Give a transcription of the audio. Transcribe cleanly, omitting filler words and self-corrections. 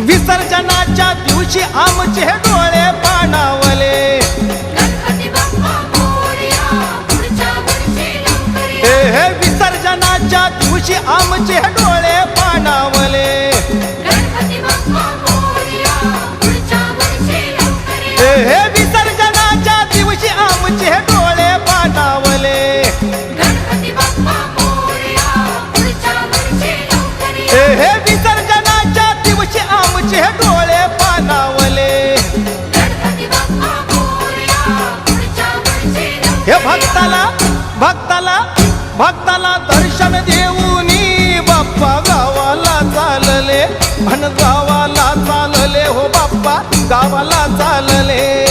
विसर्जनाच्या दिवशी आमचे डोळे पाणावले, हे विसर्जनाच्या दिवशी आमचे डोळे पाणावले, हे विसर्जनाच्या दिवशी आमचे डोळे पाणावले, हे विसर्जनाच्या दिवशी आमचे डोळे पाणावले। हे भक्ताला दर्शन देऊनी बाप्पा गावाला चालले, गावाला चालले, हो बाप्पा गावाला चालले।